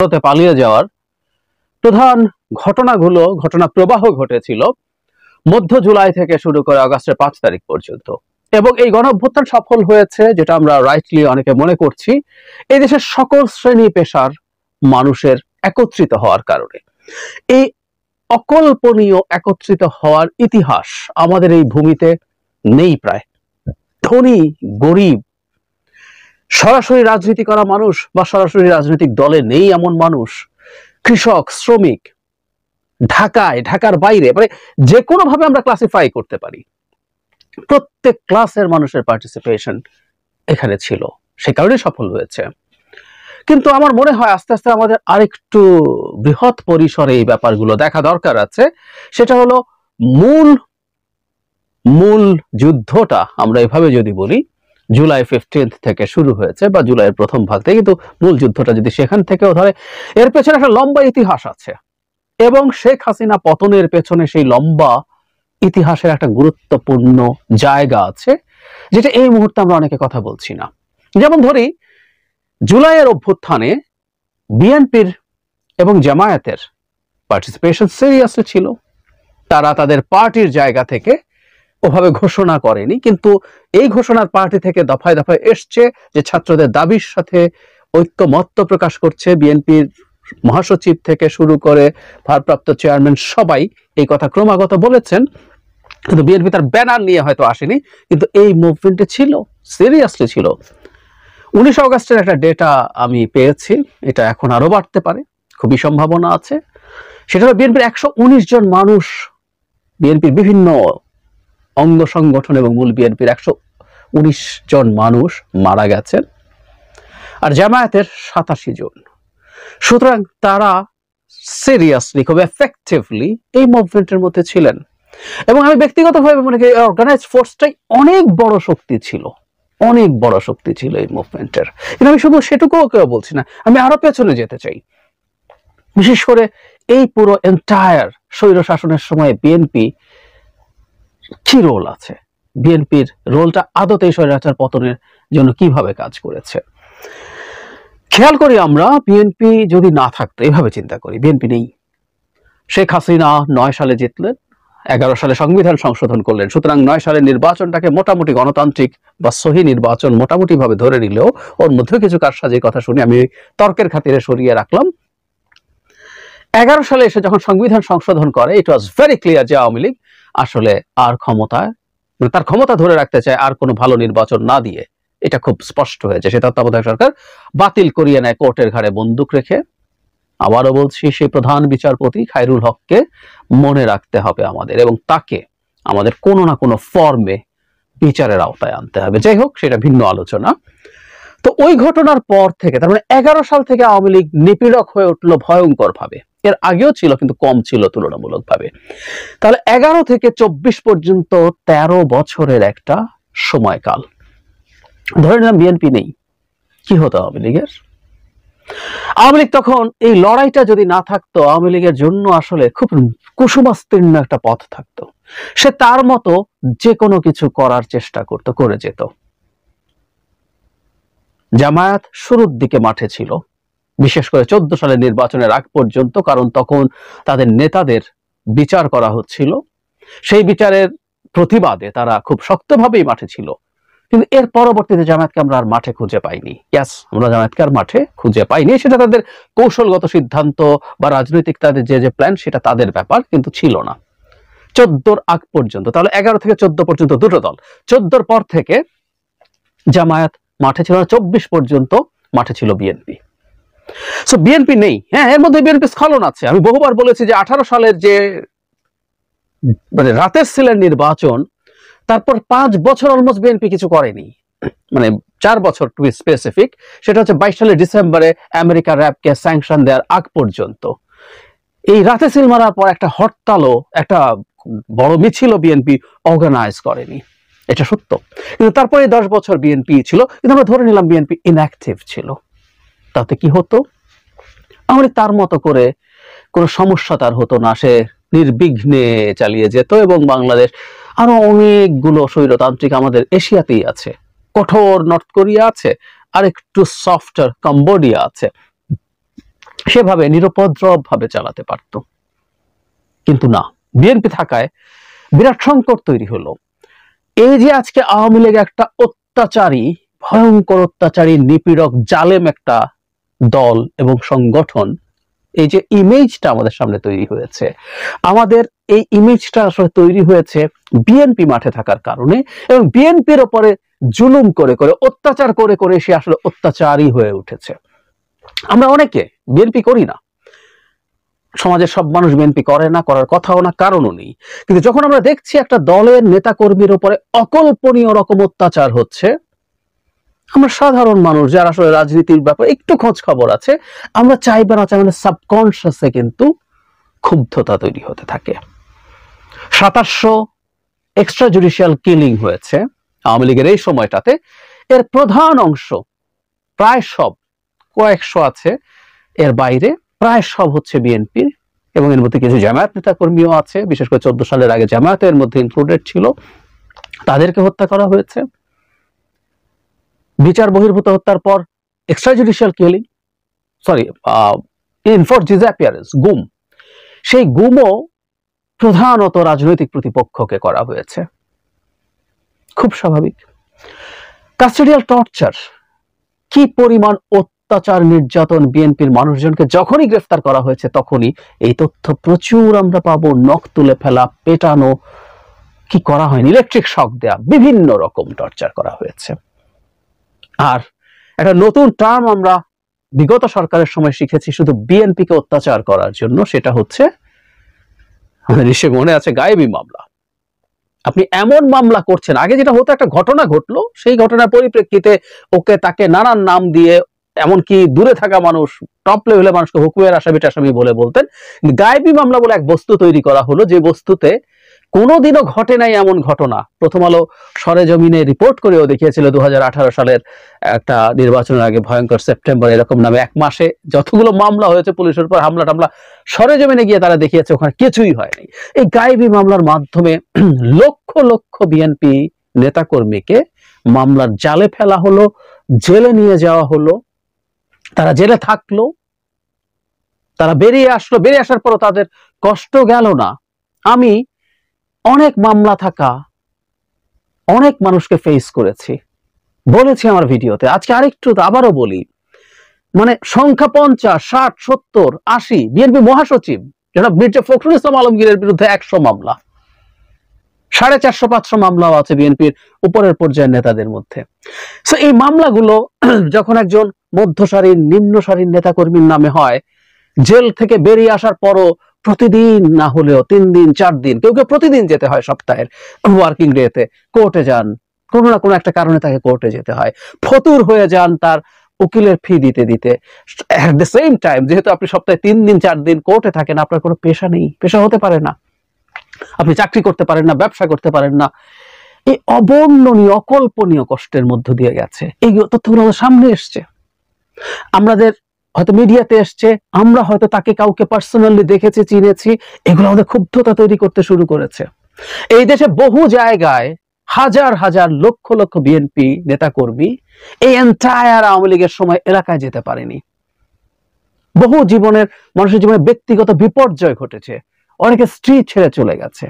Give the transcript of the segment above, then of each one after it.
ভারতে পালিয়ে যাওয়ার প্রধান ঘটনা প্রবাহ ঘটেছিল মধ্য জুলাই থেকে শুরু করে আগস্টের 5 তারিখ পর্যন্ত। এবং এই গণঅভ্যুত্থান সফল হয়েছে, যেটা আমরা রাইটলি অনেকে মনে করছি, এই দেশের সকল শ্রেণী পেশার মানুষের একত্রিত হওয়ার কারণে। এই অকল্পনীয় একত্রিত হওয়ার ইতিহাস আমাদের এই ভূমিতে নেই। প্রায় ধনী গরিব, সরাসরি রাজনীতি করা মানুষ বা সরাসরি রাজনৈতিক দলে নেই এমন মানুষ, কৃষক, শ্রমিক, ঢাকার বাইরে, মানে যে কোনো ভাবে আমরা ক্লাসিফাই করতে পারি, প্রত্যেক ক্লাসের মানুষের পার্টিসিপেশন এখানে ছিল, সে কারণে সফল হয়েছে। কিন্তু আমার মনে হয় আস্তে আস্তে আমাদের আরেকটু বৃহৎ পরিসরে এই ব্যাপারগুলো দেখা দরকার আছে। সেটা হলো মূল যুদ্ধটা আমরা এভাবে যদি বলি, জুলাই 15 থেকে শুরু হয়েছে বা জুলাইয়ের প্রথম ভাগ থেকে, কিন্তু মূল যুদ্ধটা যদি সেখান থেকেও ধরে, এর পেছনে একটা লম্বা ইতিহাস আছে এবং শেখ হাসিনা পতনের পেছনে সেই লম্বা ইতিহাসের একটা গুরুত্বপূর্ণ জায়গা আছে, যেটা এই মুহূর্তে আমরা অনেকে কথা বলছি না। যেমন ধরি, জুলাইয়ের অভ্যুত্থানে বিএনপির এবং জামায়াতের পার্টিসিপেশন সিরিয়াসলি ছিল। তারা তাদের পার্টির জায়গা থেকে ওভাবে ঘোষণা করেনি, কিন্তু এই ঘোষণার পার্টি থেকে দফায় দফায় এসছে যে ছাত্রদের দাবির সাথে ঐক্যমত্য প্রকাশ করছে। বিএনপির মহাসচিব থেকে শুরু করে ভারপ্রাপ্ত চেয়ারম্যান সবাই এই কথা ক্রমাগত বলেছেন, কিন্তু বিএনপি তার ব্যানার নিয়ে হয়তো আসেনি, কিন্তু এই মুভমেন্টে ছিল, সিরিয়াসলি ছিল। 19 অগস্টের একটা ডেটা আমি পেয়েছি, এটা এখন আরো বাড়তে পারে, খুবই সম্ভাবনা আছে। সেটা হলো বিএনপির 119 জন মানুষ, বিএনপির বিভিন্ন অঙ্গ সংগঠন এবং মূল বিএনপির 119 জন মানুষ মারা গেছেন, আর জামায়াতের 87 জন। সুতরাং তারা সিরিয়াসলি, খুব এফেক্টিভলি এই মুভমেন্টের মধ্যে ছিলেন। এবং আমি ব্যক্তিগতভাবে মনে করি অর্গানাইজ ফোর্সটাই অনেক বড় শক্তি ছিল, অনেক বড় শক্তি ছিল এই মুভমেন্টের। কিন্তু আমি শুধু সেটুকুও কেউ বলছি না, আমি আরো পেছনে যেতে চাই। বিশেষ করে এই পুরো এন্টায়ার স্বৈর শাসনের সময় বিএনপি কি রোল আছে, বিএনপির রোলটা আদতে স্বৈরাচার পতনের জন্য কিভাবে কাজ করেছে। খেয়াল করি আমরা, বিএনপি যদি না থাকতো, এভাবে চিন্তা করি, বিএনপি নেই, শেখ হাসিনা 9 সালে জিতলেন, 11 সালে সংবিধান সংশোধন করলেন। সুতরাং 9 সালের নির্বাচনটাকে মোটামুটি গণতান্ত্রিক বা সহি নির্বাচন মোটামুটি ভাবে ধরে নিলেও ওর মধ্যে কিছু কারসাজির কথা শুনে আমি তর্কের খাতিরে সরিয়ে রাখলাম। 11 সালে এসে যখন সংবিধান সংশোধন করে, ইট ওয়াজ ভেরি ক্লিয়ার যে আওয়ামী লীগ আসলে আর তার ক্ষমতা ধরে রাখতে চায় আর কোনো ভালো নির্বাচন না দিয়ে। এটা খুব স্পষ্ট হয়েছে। সে তত্ত্বাবধায়ক সরকার বাতিল করিয়ে নেয় কোর্টের ঘাড়ে বন্দুক রেখে। আবারও বলছি, সেই প্রধান বিচারপতি খায়রুল হককে মনে রাখতে হবে আমাদের, এবং তাকে আমাদের কোনো না কোনো ফর্মে বিচারের আওতায় আনতে হবে। যাই হোক, সেটা ভিন্ন আলোচনা। তো ওই ঘটনার পর থেকে, তার মানে 11 সাল থেকে আওয়ামী লীগ নিপীড়ক হয়ে উঠলো ভয়ঙ্কর ভাবে। এর আগেও ছিল, কিন্তু কম ছিল তুলনামূলক ভাবে। তাহলে 11 থেকে 24 পর্যন্ত 13 বছরের একটা সময়কাল। ধরে নিলাম বিএনপি নেই, কি হতো আওয়ামী লীগের? আওয়ামী লীগ তখন, এই লড়াইটা যদি না থাকতো, আওয়ামী লীগের জন্য আসলে খুব কুসুমাস্তীর্ণ একটা পথ থাকতো। সে তার মতো যে কোনো কিছু করার চেষ্টা করতো, করে যেত। জামায়াত শুরুর দিকে মাঠে ছিল, বিশেষ করে 14 সালের নির্বাচনের আগ পর্যন্ত, কারণ তখন তাদের নেতাদের বিচার করা হচ্ছিল। সেই বিচারের প্রতিবাদে তারা খুব শক্তভাবেই মাঠে ছিল। কিন্তু এর পরবর্তীতে জামায়াতকে আমরা আর মাঠে খুঁজে পাইনি। আমরা জামায়াতকে আর মাঠে খুঁজে পাইনি। সেটা তাদের কৌশলগত সিদ্ধান্ত বা রাজনৈতিক তাদের যে প্ল্যান, সেটা তাদের ব্যাপার, কিন্তু ছিল না 14 আগ পর্যন্ত। তাহলে 11 থেকে 14 পর্যন্ত দুটো দল। 14 পর থেকে জামায়াত মাঠে ছিল না, 24 পর্যন্ত মাঠে ছিল বিএনপি। সো বিএনপি নেই। হ্যাঁ, এর মধ্যে বিএনপি স্খলন আছে। আমি বহুবার বলেছি যে 18 সালের যে মানে রাতের সিলের নির্বাচন, তারপর 5 বছর অলমোস্ট বিএনপি কিছু করেনি, মানে 4 বছর টু বি স্পেসিফিক। সেটা হচ্ছে 22 সালের ডিসেম্বরে আমেরিকা র্যাবকে স্যাংশন দেওয়ার আগ পর্যন্ত। এই রাতে সিল মারার পর একটা হরতালও, একটা বড় মিছিলও বিএনপি অর্গানাইজ করেনি, এটা সত্য। কিন্তু তারপরে 10 বছর বিএনপি ছিল, কিন্তু আমরা ধরে নিলাম বিএনপি ইনঅ্যাক্টিভ ছিল। তাতে কি হতো? আমাদের তার মতো করে কোনো সমস্যা তার হতো না, সে নির্বিঘ্নে চালিয়ে যেত। এবং বাংলাদেশ আরো অনেকগুলো স্বৈরতান্ত্রিক আমাদের এশিয়াতেই আছে, কঠোর নর্থ কোরিয়া আছে, আর একটু সফটার কম্বোডিয়া আছে। সেভাবে নিরুপদ্রব ভাবে চালাতে পারত, কিন্তু না, বিএনপি থাকায় বিরাট সংকট তৈরি হলো। এই যে আজকে আওয়ামী লীগ একটা অত্যাচারী, ভয়ঙ্কর অত্যাচারী, নিপীড়ক, জালেম একটা দল এবং সংগঠন, এই যে ইমেজটা আমাদের সামনে তৈরি হয়েছে, আমাদের এই ইমেজটা আসলে তৈরি হয়েছে বিএনপি মাঠে থাকার কারণে, এবং বিএনপির ওপরে জুলুম করে করে, অত্যাচার করে করে সে আসলে অত্যাচারী হয়ে উঠেছে। আমরা অনেকে বিএনপি করি না, সমাজের সব মানুষ বিএনপি করে না, করার কথাও না, কারণও নেই, কিন্তু যখন আমরা দেখছি একটা দলের নেতা কর্মীর উপরে অকল্পনীয় রকম অত্যাচার হচ্ছে, আমরা সাধারণ মানুষ যারা আসলে রাজনীতির ব্যাপারে একটু খোঁজ খবর আছে, আমরা চাইবে না চাই মানে সাবকনশিয়াসে কিন্তু ক্ষুব্ধতা তৈরি হতে থাকে। 2700 এক্সট্রা জুডিশিয়াল কিলিং হয়েছে আওয়ামী লীগের এই সময়টাতে। এর প্রধান অংশ, প্রায় সব, কয়েকশো আছে এর বাইরে, প্রায় সব হচ্ছে বিএনপির, এবং এর মধ্যে কিছু জামায়াত নেতা কর্মীও আছে, বিশেষ করে 14 সালের আগে জামায়াতের মধ্যে ইনক্লুডেড ছিল, তাদেরকে হত্যা করা হয়েছে। বিচার বহির্ভূত হত্যার পর extra judicial killing, sorry, ইনফোর্সড disappearance, গুম, সেই গুমও প্রধানত রাজনৈতিক প্রতিপক্ষকে করা হয়েছে, খুব স্বাভাবিক। কাস্টোডিয়াল টর্চার, কি পরিমাণ অত্যাচার, নির্যাতন বিএনপির মানুষজনকে যখনই গ্রেফতার করা হয়েছে তখনই এই তথ্য প্রচুর আমরা পাবো। নখ তুলে ফেলা, পেটানো, কি করা হয়নি, ইলেকট্রিক শক দেয়া, বিভিন্ন রকম টর্চার করা হয়েছে। আর একটা নতুন টার্ম আমরা বিগত সরকারের সময় শিখেছি শুধু বিএনপিকে অত্যাচার করার জন্য, সেটা হচ্ছে, আমাদের নিশ্চয়ই মনে আছে, গায়েবী মামলা। আপনি এমন মামলা করছেন, আগে যেটা হতো একটা ঘটনা ঘটলো, সেই ঘটনার পরিপ্রেক্ষিতে ওকে তাকে নানান নাম দিয়ে, এমনকি দূরে থাকা মানুষ, টপ লেভেলে মানুষকে হুকুমের আসামি টাসামি বলে বলতেন। গায়েবী মামলা বলে এক বস্তু তৈরি করা হলো, যে বস্তুতে কোনোদিনও ঘটে নাই এমন ঘটনা। প্রথম আলো সরেজমিনে রিপোর্ট করেও দেখিয়েছিল 2018 সালের একটা নির্বাচনের আগে ভয়ঙ্কর সেপ্টেম্বর এরকম নামে এক মাসে যতগুলো মামলা হয়েছে পুলিশের উপর হামলা টামলা, সরেজমিনে গিয়ে তারা দেখিয়েছে ওখানে কিছুই হয়নি। এই গায়েবী মামলার মাধ্যমে লক্ষ লক্ষ বিএনপি নেতাকর্মীকে মামলার জালে ফেলা হলো, জেলে নিয়ে যাওয়া হলো, তারা জেলে থাকলো, তারা বেরিয়ে আসলো, বেরিয়ে আসার পরও তাদের কষ্ট গেল না। আমি অনেক মামলা থাকা অনেক মানুষকে ফেস করেছি, বলেছি আমার ভিডিওতে, আজকে আরেকটু আবারও বলি, মানে সংখ্যা 50, 60, 70, 80, বিএনপি মহাসচিব জনাব মির্জা ফখরুল ইসলাম আলমগীরের বিরুদ্ধে 100 মামলা, 450-500 মামলাও আছে বিএনপির উপরের পর্যায়ের নেতাদের মধ্যে। সো এই মামলাগুলো যখন একজন মধ্য সারির, নিম্ন সারির নেতাকর্মীর নামে হয়, জেল থেকে বেরিয়ে আসার পরও প্রতিদিন না হলেও 3 দিন 4 দিন, কেউ কেউ প্রতিদিন যেতে হয়, সপ্তাহের ওয়ার্কিং ডেতে কোর্টে যান, কোনো না কোনো একটা কারণে তাকে কোর্টে যেতে হয়, ফতুর হয়ে যান তার উকিলের ফি দিতে দিতে। এট দ্য সেম টাইম, যেহেতু আপনি সপ্তাহে 3 দিন 4 দিন কোর্টে থাকেন, আপনার কোনো পেশা নেই, পেশা হতে পারে না, আপনি চাকরি করতে পারেন না, ব্যবসা করতে পারেন না। এই অবর্ণনীয়, অকল্পনীয় কষ্টের মধ্য দিয়ে গেছে, এই তথ্যগুলো আমাদের সামনে এসছে, আমাদের হয়তো মিডিয়াতে এসছে, আমরা হয়তো তাকে কাউকে পার্সোনালি দেখেছি, চিনেছি, এগুলো আমাদের ক্ষুব্ধতা তৈরি করতে শুরু করেছে। এই দেশে বহু জায়গায় হাজার হাজার, লক্ষ লক্ষ বিএনপি নেতাকর্মী এই এন্টায়ার আওয়ামী লীগের সময় এলাকায় যেতে পারেনি। বহু জীবনের, মানুষের জীবনে ব্যক্তিগত বিপর্যয় ঘটেছে, অনেকে স্ট্রিট ছেড়ে চলে গেছে।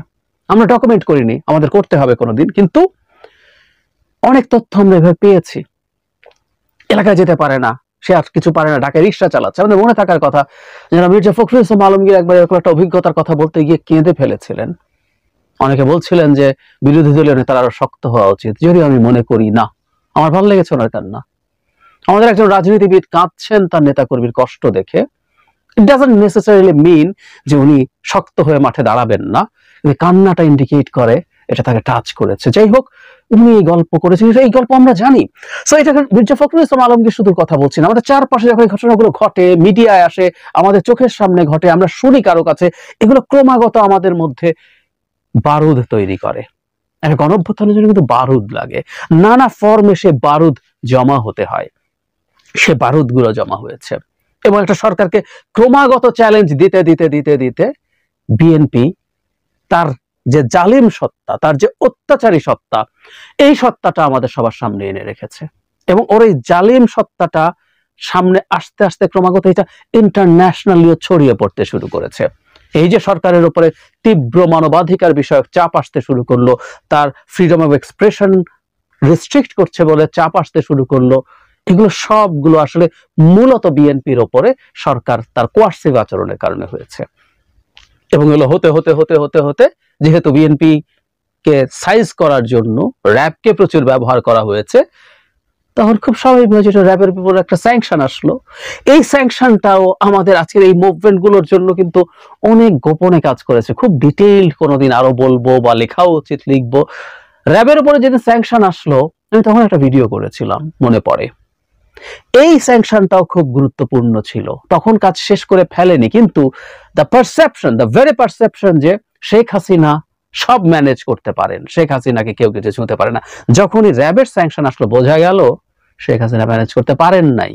আমরা ডকুমেন্ট করিনি, আমাদের করতে হবে কোনোদিন, কিন্তু অনেক তথ্য আমরা এভাবে পেয়েছি। এলাকায় যেতে পারে না, সে আর কিছু পারে না, ঢাকায় রিক্সা চালাচ্ছে। আমাদের মনে থাকার কথা, যারা মির্জা ফখরুল ইসলাম আলমগীর একবার এরকম একটা অভিজ্ঞতার কথা বলতে গিয়ে কেঁদে ফেলেছিলেন। অনেকে বলছিলেন যে বিরোধী দলীয় নেতারা আরো শক্ত হওয়া উচিত, যদিও আমি মনে করি না। আমার ভালো লেগেছে ওনার কান্না। আমাদের একজন রাজনীতিবিদ কাঁদছেন তার নেতাকর্মীর কষ্ট দেখে, ইট ডাজন্ট নেসেসারিলি মিন যে উনি শক্ত হয়ে মাঠে দাঁড়াবেন না, কিন্তু কান্নাটা ইন্ডিকেট করে এটা তাকে টাচ করেছে। যাই হোক, উনি এই গল্প করেছেন, এই গল্প আমরা জানি। সো এটা মির্জা ফখরুল ইসলাম আলমগীর শুধু কথা বলছি না, আমাদের চারপাশে যখন এই ঘটনাগুলো ঘটে, মিডিয়ায় আসে, আমাদের চোখের সামনে ঘটে, আমরা শুনি কারো কাছে, এগুলো ক্রমাগত আমাদের মধ্যে বারুদ তৈরি করে। একটা গণঅভ্যুত্থানের জন্য কিন্তু বারুদ লাগে, নানা ফর্মে সে বারুদ জমা হতে হয়, সে বারুদগুলো জমা হয়েছে। এবং একটা সরকারকে ক্রমাগত চ্যালেঞ্জ দিতে দিতে দিতে দিতে বিএনপি তার যে জালিম সত্তা, তার যে অত্যাচারী সত্তা, এই সত্তাটা আমাদের সবার সামনে এনে রেখেছে। এবং ওর এই জালিম সত্তাটা সামনে আস্তে আস্তে ক্রমাগত এটা ইন্টারন্যাশনালিও ছড়িয়ে পড়তে শুরু করেছে। এই যে সরকারের উপরে তীব্র মানবাধিকার বিষয়ক চাপ আসতে শুরু করলো, তার ফ্রিডম অফ এক্সপ্রেশন রেস্ট্রিক্ট করছে বলে চাপ আসতে শুরু করলো, এগুলো সবগুলো আসলে মূলত বিএনপির ওপরে সরকার তার কোয়ার্সিভ আচরণের কারণে হয়েছে। এবং এগুলো হতে হতে হতে হতে হতে যেহেতু বিএনপি কে সাইজ করার জন্য র্যাবকে প্রচুর ব্যবহার করা হয়েছে, তখন খুব স্বাভাবিকভাবে যেটা র্যাবের উপর একটা স্যাংশন আসলো। এই স্যাংশনটাও আমাদের আজকের এই মুভমেন্ট গুলোর জন্য কিন্তু অনেক গোপনে কাজ করেছে। খুব ডিটেইলড কোনোদিন আরো বলবো বা লেখাও উচিত, লিখবো। র্যাবের উপরে যেদিন স্যাংশন আসলো আমি তখন একটা ভিডিও করেছিলাম, মনে পড়ে। এই স্যাংশনটাও খুব গুরুত্বপূর্ণ ছিল, তখন কাজ শেষ করে ফেলেনি, কিন্তু the perception, the very perception যে শেখ হাসিনা সব ম্যানেজ করতে পারেন, শেখ হাসিনাকে কেউ কিছু ছুঁতে পারে না, যখনই র্যাবের স্যাংশন আসলো বোঝা গেল শেখ হাসিনা ম্যানেজ করতে পারেন নাই।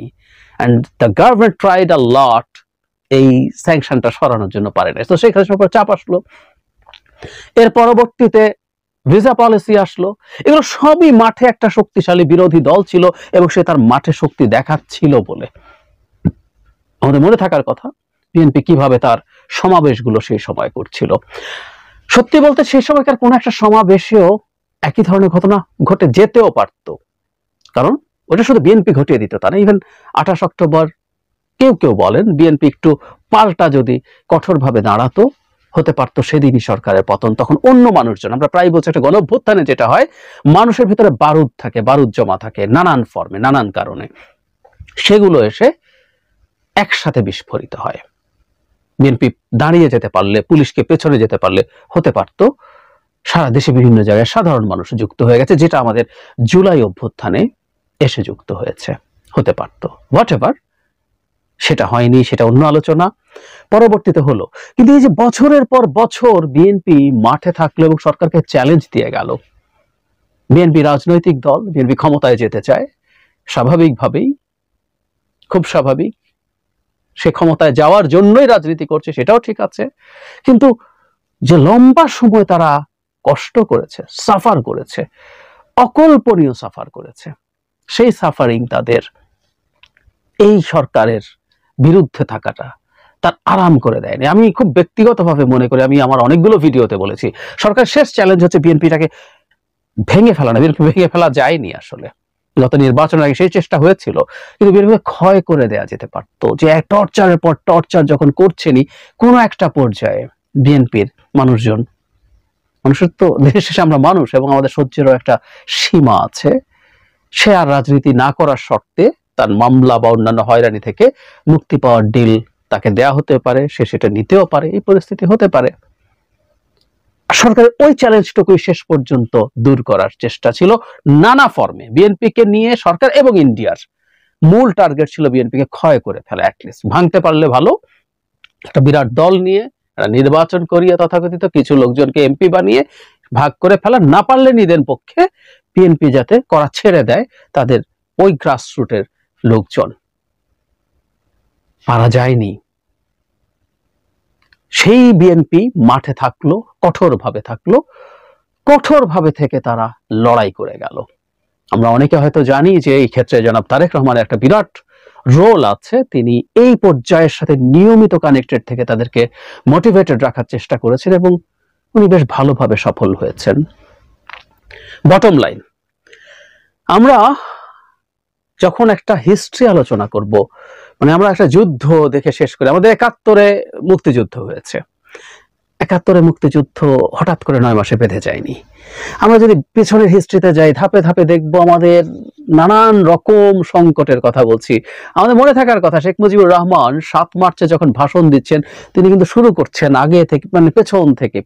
And the government tried a lot এই স্যাংশনটা সরানোর জন্য পারে নাই। তো শেখ হাসিনার উপর চাপ আসলো, এর পরবর্তীতে ভিসা পলিসি আসলো। এগুলো সবই মাঠে একটা শক্তিশালী বিরোধী দল ছিল এবং সে তার মাঠে শক্তি দেখাচ্ছিল বলে আমাদের মনে থাকার কথা বিএনপি কিভাবে তার সমাবেশগুলো সেই সময় করছিল। সত্যি বলতে সেই সময়কার কোন একটা সমাবেশেও একই ধরনের ঘটনা ঘটে যেতেও পারত, কারণ ওটা শুধু বিএনপি ঘটিয়ে দিত তা না। ইভেন 28 অক্টোবর কেউ কেউ বলেন বিএনপি একটু পাল্টা যদি কঠোরভাবে দাঁড়াতো হতে পারতো সেদিনই সরকারের পতন। তখন অন্য মানুষজন, আমরা প্রায় বলছি একটা গণঅভ্যুত্থানে যেটা হয় মানুষের ভিতরে বারুদ থাকে, বারুদ জমা থাকে নানান ফর্মে নানান কারণে, সেগুলো এসে একসাথে বিস্ফোরিত হয়। বিএনপি দাঁড়িয়ে যেতে পারলে, পুলিশকে পেছনে যেতে পারলে হতে পারতো সারা দেশে বিভিন্ন জায়গায় সাধারণ মানুষ যুক্ত হয়ে গেছে, যেটা আমাদের জুলাই অভ্যুত্থানে এসে যুক্ত হয়েছে, হতে পারতো। হোয়াট এভার, সেটা হয়নি, সেটা অন্য আলোচনা, পরবর্তীতে হলো। কিন্তু এই যে বছরের পর বছর বিএনপি মাঠে থাকলো এবং সরকারকে চ্যালেঞ্জ দিয়ে গেল। বিএনপি রাজনৈতিক দল, বিএনপি ক্ষমতায় যেতে চায় স্বাভাবিকভাবেই, খুব স্বাভাবিক, সে ক্ষমতায় যাওয়ার জন্যই রাজনীতি করছে, সেটাও ঠিক আছে। কিন্তু যে লম্বা সময় তারা কষ্ট করেছে, সাফার করেছে, অকল্পনীয় সাফার করেছে, সেই সাফারিং তাদের এই সরকারের বিরুদ্ধে থাকাটা তার আরাম করে দেয়নি। আমি খুব ব্যক্তিগতভাবে মনে করি, আমি আমার অনেকগুলো ভিডিওতে বলেছি, সরকার শেষ চ্যালেঞ্জ হচ্ছে বিএনপিটাকে ভেঙে ফেলা না। বিএনপি ভেঙে ফেলা যায়নি আসলে, গত নির্বাচনের আগে সেই চেষ্টা হয়েছিল, কিন্তু বিএনপিকে ক্ষয় করে দেওয়া যেতে পারতো। যে টর্চারের পর টর্চার যখন করছেনই, কোন একটা পর্যায়ে বিএনপির মানুষজন, মানুষের তো দেশের শেষে আমরা মানুষ এবং আমাদের সহ্যেরও একটা সীমা আছে, সে আর রাজনীতি না করার শর্তে তার মামলা বা অন্যান্য হয়রানি থেকে মুক্তি পাওয়ার ডিল তাকে দেয়া হতে পারে, সে সেটা নিতেও পারে, এই পরিস্থিতি হতে পারে। সরকারের ওই চ্যালেঞ্জটুকুই শেষ পর্যন্ত দূর করার চেষ্টা ছিল নানা ফর্মে। বিএনপিকে নিয়ে সরকার এবং ইন্ডিয়ার মূল টার্গেট ছিল বিএনপিকে ক্ষয় করে ফেলা, অ্যাটলিস্ট ভাঙতে পারলে ভালো, একটা বিরাট দল নিয়ে একটা নির্বাচন করিয়ে তথাকথিত কিছু লোকজনকে এমপি বানিয়ে ভাগ করে ফেলা, না পারলে নিদেন পক্ষে বিএনপি যাতে করা ছেড়ে দেয় তাদের ওই গ্রাসরুটের লোকজন। পারা যায়নি, সেই বিএনপি মাঠে থাকলো, কঠোরভাবে থাকলো, কঠোরভাবে থেকে তারা লড়াই করে গেল। আমরা অনেকে হয়তো জানি যে এই ক্ষেত্রে জনাব তারেক রহমানের একটা বিরাট রোল আছে, তিনি এই পর্যায়ের সাথে নিয়মিত কানেক্টেড থেকে তাদেরকে মোটিভেটেড রাখার চেষ্টা করেছেন এবং উনি বেশ ভালোভাবে সফল হয়েছেন। বটম লাইন, আমরা যখন একটা হিস্ট্রি আলোচনা করব, মানে আমরা একটা যুদ্ধ দেখে শেষ করি, আমাদের 71-এ মুক্তিযুদ্ধ হয়েছে। 71-এ মুক্তিযুদ্ধ হঠাৎ করে 9 মাসে বেঁধে যায়নি। আমরা যদি পেছনের হিস্ট্রিতে যাই, ধাপে ধাপে দেখবো আমাদের নানান রকম সংকটের কথা বলছি। আমাদের মনে থাকার কথা, শেখ মুজিবুর রহমান 7 মার্চে যখন ভাষণ দিচ্ছেন, তিনি কিন্তু শুরু করছেন আগে থেকে, মানে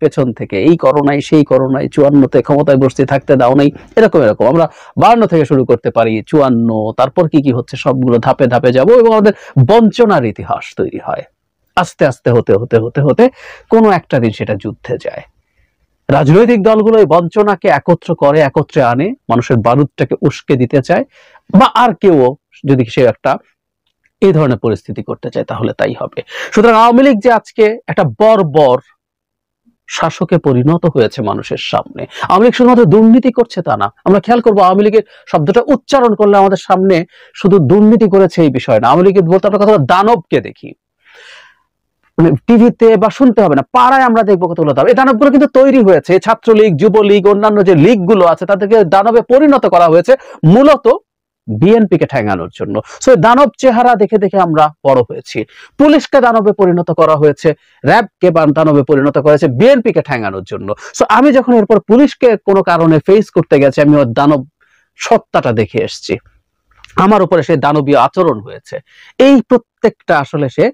পেছন থেকে এই করোনায় সেই করোনায়, 54-তে ক্ষমতায় বসতে থাকতে দাও নাই, এরকম আমরা 52 থেকে শুরু করতে পারি, 54, তারপর কি কি হচ্ছে সবগুলো ধাপে ধাপে যাব এবং আমাদের বঞ্চনার ইতিহাস তৈরি হয়। আস্তে আস্তে হতে হতে হতে হতে কোনো একটা দিন সেটা যুদ্ধে যায়। রাজনৈতিক দলগুলো এই বঞ্চনাকে একত্র করে, একত্রে আনে, মানুষের বারুদটাকে উস্কে দিতে চায়, বা আর কেউ যদি সে একটা এই ধরনের পরিস্থিতি করতে চায় তাহলে তাই হবে। সুতরাং আওয়ামী লীগ যে আজকে একটা বর্বর শাসকে পরিণত হয়েছে মানুষের সামনে। আওয়ামী লীগ শুধুমাত্র দুর্নীতি করছে তা না, আমরা খেয়াল করবো আওয়ামী লীগের শব্দটা উচ্চারণ করলে আমাদের সামনে শুধু দুর্নীতি করেছে এই বিষয় না, আওয়ামী লীগের বলতে আমরা কথা দানবকে দেখি, টিভিতে বা শুনতে হবে না, পাড়ায় আমরা দেখবো কতগুলো দানব। এই দানবগুলো কিন্তু তৈরি হয়েছে ছাত্রলীগ, যুবলীগ, অন্যান্য যে লীগ গুলো আছে তাদেরকে দানবে পরিণত করা হয়েছে মূলত বিএনপিকে ঠেঙানোর জন্য। সো দানব চেহারা দেখে দেখে আমরা বড় হয়েছি। পুলিশকে দানবে পরিণত করা হয়েছে, র্যাবকে দানবে পরিণত করা হয়েছে বিএনপিকে ঠেঙানোর জন্য। সো আমি যখন এরপর পুলিশকে কোনো কারণে ফেস করতে গেছি, আমি ওর দানব সত্তাটা দেখে এসেছি, আমার উপরে সে দানবীয় আচরণ হয়েছে। এই প্রত্যেকটা আসলে সে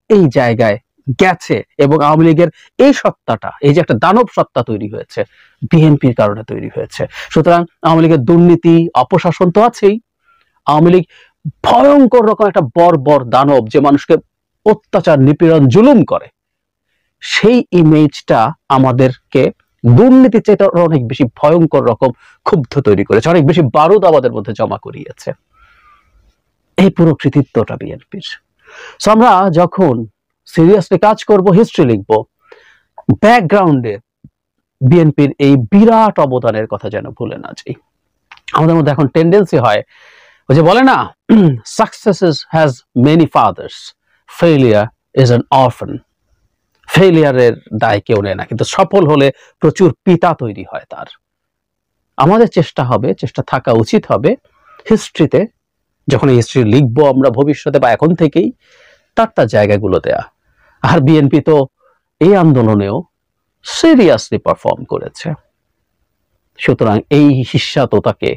এই জায়গায় গেছে এবং আওয়ামী লীগের এই সত্তাটা, এই যে একটা দানব সত্তা তৈরি হয়েছে, বিএনপির কারণে তৈরি হয়েছে। সুতরাং আওয়ামী লীগের দুর্নীতি, অপশাসন তো আছেই, আওয়ামী লীগ ভয়ঙ্কর রকম একটা বর্বর দানব যে মানুষকে অত্যাচার, নিপীড়ন, জুলুম করে, সেই ইমেজটা আমাদেরকে দুর্নীতির চাইতে অনেক বেশি ভয়ঙ্কর রকম ক্ষুব্ধ তৈরি করেছে, অনেক বেশি বারুদ আমাদের মধ্যে জমা করিয়েছে। এই পুরো কৃতিত্বটা বিএনপির। সো আমরা যখন সিরিয়াসলি কাজ করব, হিস্ট্রি লিখব, ব্যাকগ্রাউন্ডে বিএনপির এই বিরাট অবদানের কথা যেন ভুলে না যাই। আমাদের মধ্যে এখন টেন্ডেন্সি হয়, ওই যে বলে না, success has many fathers, failure is an orphan. ফেইলিয়ারের দায় কেউ নেয় না, কিন্তু সফল হলে প্রচুর পিতা তৈরি হয় তার। আমাদের চেষ্টা হবে, চেষ্টা থাকা উচিত হবে হিস্ট্রিতে, যখন এই হিস্ট্রি লিখবো আমরা ভবিষ্যতে বা এখন থেকেই, তার জায়গাগুলো দেয়া। আর বিএনপি তো এই আন্দোলনেও সিরিয়াসলি পারফর্ম করেছে। সুতরাং এই হিস্সাততাকে